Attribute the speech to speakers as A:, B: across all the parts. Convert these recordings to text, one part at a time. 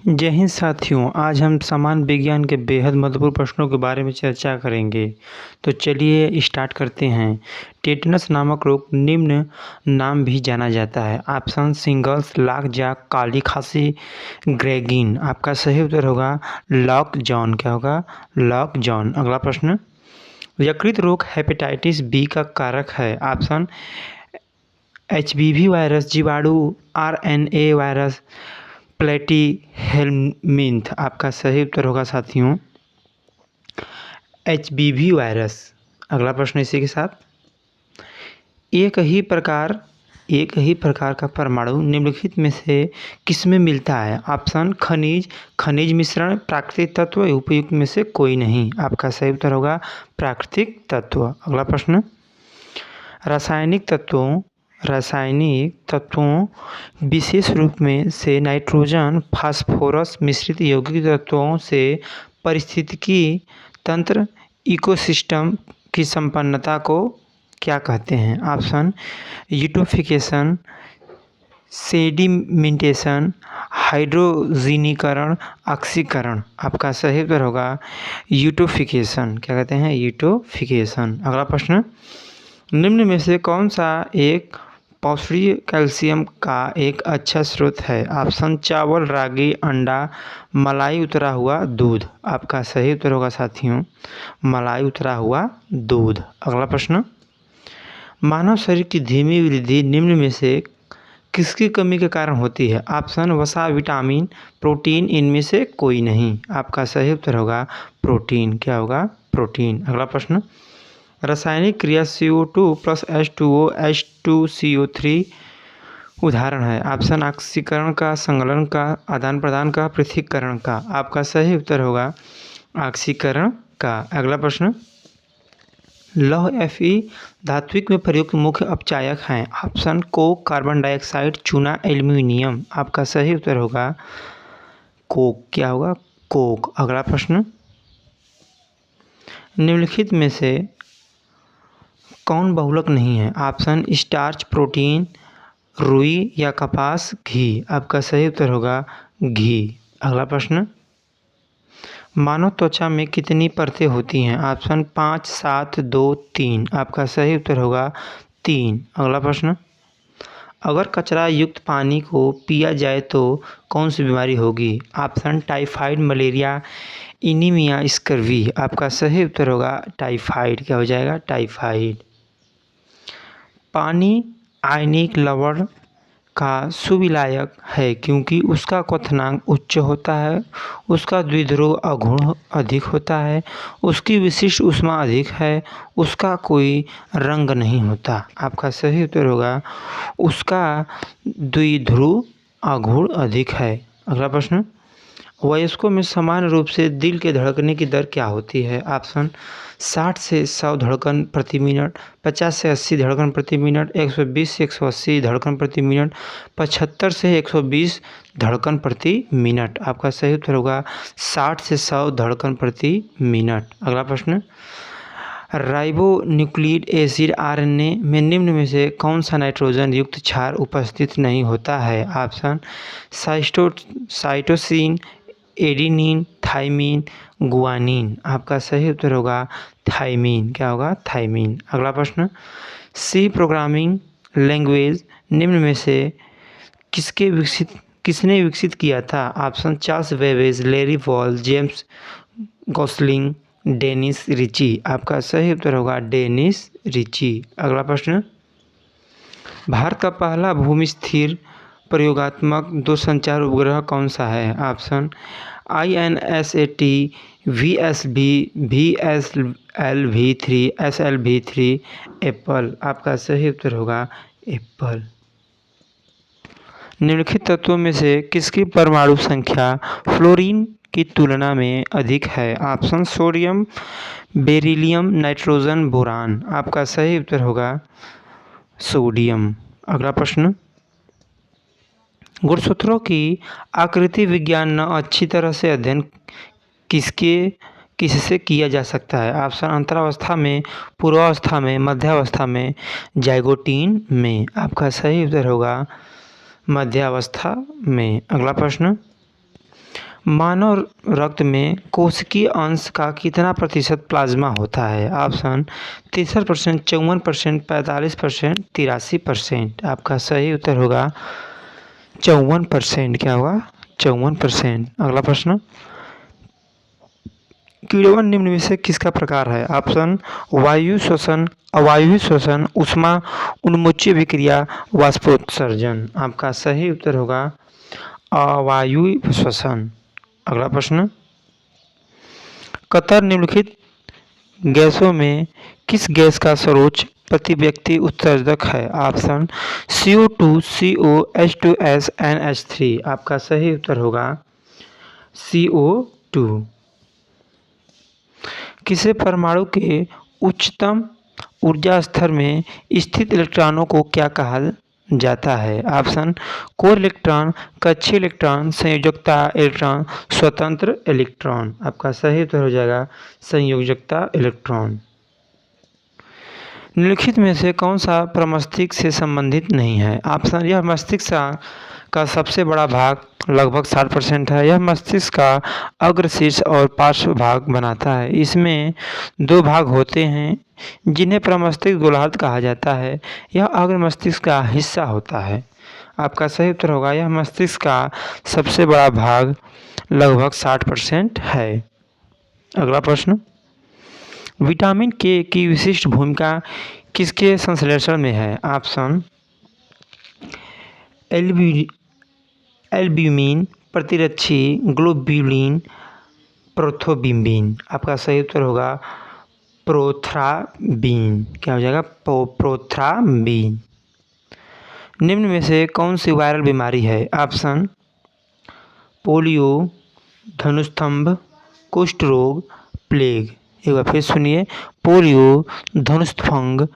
A: जय हिंद साथियों, आज हम सामान्य विज्ञान के बेहद महत्वपूर्ण प्रश्नों के बारे में चर्चा करेंगे। तो चलिए स्टार्ट करते हैं। टेटनस नामक रोग निम्न नाम भी जाना जाता है। ऑप्शन सिंगल्स, लॉकजॉ, काली खांसी, ग्रेगिन। आपका सही उत्तर होगा लॉकजॉन। क्या होगा? लॉकजॉन। अगला प्रश्न, यकृत रोग हेपेटाइटिस बी का कारक है। ऑप्शन HBV वायरस, जीवाणु, RNA वायरस, प्लेटीहेल्मिंथ। आपका सही उत्तर होगा साथियों HBV वायरस। अगला प्रश्न इसी के साथ, एक ही प्रकार का परमाणु निम्नलिखित में से किसमें मिलता है? ऑप्शन खनिज मिश्रण, प्राकृतिक तत्व, उपयुक्त में से कोई नहीं। आपका सही उत्तर होगा प्राकृतिक तत्व। अगला प्रश्न, रासायनिक तत्वों विशेष रूप में से नाइट्रोजन फास्फोरस मिश्रित यौगिक तत्वों से पारिस्थितिकी तंत्र इकोसिस्टम की संपन्नता को क्या कहते हैं? ऑप्शन यूट्रोफिकेशन, सेडिमेंटेशन, हाइड्रोजीनीकरण, ऑक्सीकरण। आपका सही उत्तर होगा यूट्रोफिकेशन। क्या कहते हैं? यूट्रोफिकेशन। अगला प्रश्न, निम्न में से कौन सा एक पौष्टिक कैल्शियम का एक अच्छा स्रोत है? ऑप्शन चावल, रागी, अंडा, मलाई उतरा हुआ दूध। आपका सही उत्तर होगा साथियों मलाई उतरा हुआ दूध। अगला प्रश्न, मानव शरीर की धीमी वृद्धि निम्न में से किसकी कमी के कारण होती है? ऑप्शन वसा, विटामिन, प्रोटीन, इनमें से कोई नहीं। आपका सही उत्तर होगा प्रोटीन। क्या होगा? प्रोटीन। अगला प्रश्न, रासायनिक क्रिया CO2 प्लस H2O H2CO3 उदाहरण है। ऑप्शन ऑक्सीकरण का, संगलन का, आदान प्रदान का, पृथक्करण का। आपका सही उत्तर होगा ऑक्सीकरण का। अगला प्रश्न, लौह Fe धात्विक में प्रयुक्त मुख्य अपचायक हैं। ऑप्शन कोक, कार्बन डाइऑक्साइड, चूना, एल्यूमिनियम। आपका सही उत्तर होगा कोक। क्या होगा? कोक। अगला प्रश्न, निम्नलिखित में से कौन बहुलक नहीं है? ऑप्शन स्टार्च, प्रोटीन, रुई या कपास, घी। आपका सही उत्तर होगा घी। अगला प्रश्न, मानव त्वचा में कितनी परतें होती हैं? ऑप्शन 5, 7, 2, 3। आपका सही उत्तर होगा 3। अगला प्रश्न, अगर कचरा युक्त पानी को पिया जाए तो कौन सी बीमारी होगी? Option typhoid, malaria, anaemia, scurvy. आपका सही उत्तर होगा टाइफाइड। क्या हो जाएगा? टाइफाइड। पानी आयनिक लवण का सुविलायक है क्योंकि उसका क्वथनांक उच्च होता है, उसका द्विध्रुव अगुण अधिक होता है, उसकी विशिष्ट ऊष्मा अधिक है, उसका कोई रंग नहीं होता। आपका सही उत्तर होगा उसका द्विध्रुव अगुण अधिक है। अगला प्रश्न, वयस्कों में सामान्य रूप से दिल के धड़कने की दर क्या होती है? ऑप्शन 60 से 100 धड़कन प्रति मिनट, 50 से 80 धड़कन प्रति मिनट, 120 से 180 धड़कन प्रति मिनट, 75 से 120 धड़कन प्रति मिनट। आपका सही उत्तर होगा 60 से 100 धड़कन प्रति मिनट। अगला प्रश्न, राइबोन्यूक्लिक एसिड RNA में निम्न में से कौन सा नाइट्रोजन युक्त क्षार उपस्थित नहीं होता है? Option cytosine, adenine, thymine, guanine. आपका सही उत्तर होगा थाइमिन। क्या होगा? थाइमिन। अगला प्रश्न, सी प्रोग्रामिंग लैंग्वेज निम्न में से किसने विकसित किया था? Option Charles Babbage, Larry Wall, James Gosling, Dennis Ritchie. आपका सही उत्तर होगा डेनिस रिची। अगला प्रश्न, भारत का पहला भूमि स्थिर प्रयोगात्मक दूरसंचार उपग्रह कौन सा है? Option INSAT, VSB, VSLV3, SLV3, Apple. आपका सही उत्तर होगा एप्पल। निम्नलिखित तत्वों में से किसकी परमाणु संख्या फ्लोरीन की तुलना में अधिक है? Option sodium, beryllium, nitrogen, boron. आपका सही उत्तर होगा सोडियम। अगला प्रश्न, गुणसूत्रों की आकृति विज्ञान न अच्छी तरह से अध्ययन किससे किया जा सकता है? ऑप्शन अंतरावस्था में, पूर्वावस्था में, मध्यावस्था में, जाइगोटीन में। आपका सही उत्तर होगा मध्यावस्था में। अगला प्रश्न, मानव रक्त में कोशिकीय अंश का कितना प्रतिशत प्लाज्मा होता है? ऑप्शन 63%, 54%, 45%, 83%। आपका सही उत्तर होगा 54%। क्या होगा? 54%। अगला प्रश्न, किण्वन निम्न में से किसका प्रकार है? ऑप्शन वायु श्वसन, अवायवीय श्वसन, ऊष्मा उन्मुचीय विक्रिया, वाष्पोत्सर्जन। आपका सही उत्तर होगा अवायवीय श्वसन। अगला प्रश्न, कतर निम्नलिखित गैसों में किस गैस का सर्वोच्च प्रति व्यक्ति उत्सर्जक है? Option CO2, CO, H2S, NH3। आपका सही उत्तर होगा CO2। किसी परमाणु के उच्चतम ऊर्जा स्तर में स्थित इलेक्ट्रॉनों को क्या कहा जाता है? ऑप्शन कोर इलेक्ट्रॉन, कक्षीय इलेक्ट्रॉन, संयोजकता इलेक्ट्रॉन, स्वतंत्र इलेक्ट्रॉन। आपका सही उत्तर हो जाएगा संयोजकता इलेक्ट्रॉन। निम्नलिखित में से कौन सा प्रमस्तिष्क से संबंधित नहीं है? ऑप्शन, यह मस्तिष्क का सबसे बड़ा भाग लगभग 60% है। यह मस्तिष्क का अग्रशीर्ष और पार्श्व भाग बनाता है। इसमें 2 भाग होते हैं जिन्हें प्रमस्तिष्क गोलार्ध कहा जाता है। यह अग्र मस्तिष्क का हिस्सा होता है। आपका सही उत्तर होगा यह मस्तिष्क का सबसे बड़ा भाग लगभग 60% है। अगला प्रश्न, विटामिन के की विशिष्ट भूमिका किसके संश्लेषण में है? ऑप्शन एल्ब्यूमिन, प्रतिरक्षी, ग्लोब्यूलिन, प्रोथ्रोम्बिन। आपका सही उत्तर होगा प्रोथ्राम्बिन। क्या हो जाएगा? प्रोथ्राम्बिन। निम्न में से कौन सी वायरल बीमारी है? ऑप्शन पोलियो, धनुस्तंभ, कुष्ठ रोग, प्लेग। एक बार फिर सुनिए, पोलियो, धनुस्तंभ,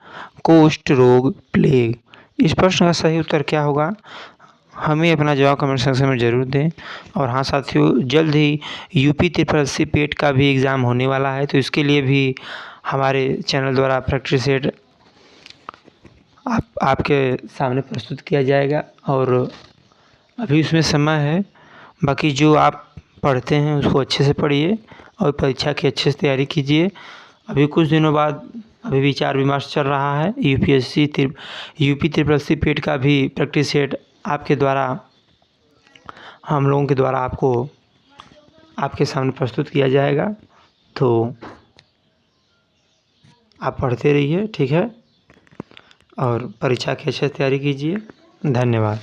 A: कुष्ठ रोग, प्लेग। इस प्रश्न का सही उत्तर क्या होगा? हमें अपना जवाब कमेंट सेक्शन में ज़रूर दें। और हाँ साथियों, जल्द ही UP 380 पेट का भी एग्ज़ाम होने वाला है, तो इसके लिए भी हमारे चैनल द्वारा प्रैक्टिस सेट आपके सामने प्रस्तुत किया जाएगा। और अभी उसमें समय है, बाकी जो आप पढ़ते हैं उसको अच्छे से पढ़िए और परीक्षा की अच्छे से तैयारी कीजिए। अभी कुछ दिनों बाद अभी विचार विमर्श चल रहा है। UP 380 पेट का भी प्रैक्टिस सेट आपके द्वारा, हम लोगों के द्वारा आपके सामने प्रस्तुत किया जाएगा। तो आप पढ़ते रहिए, ठीक है, और परीक्षा की अच्छे से तैयारी कीजिए। धन्यवाद।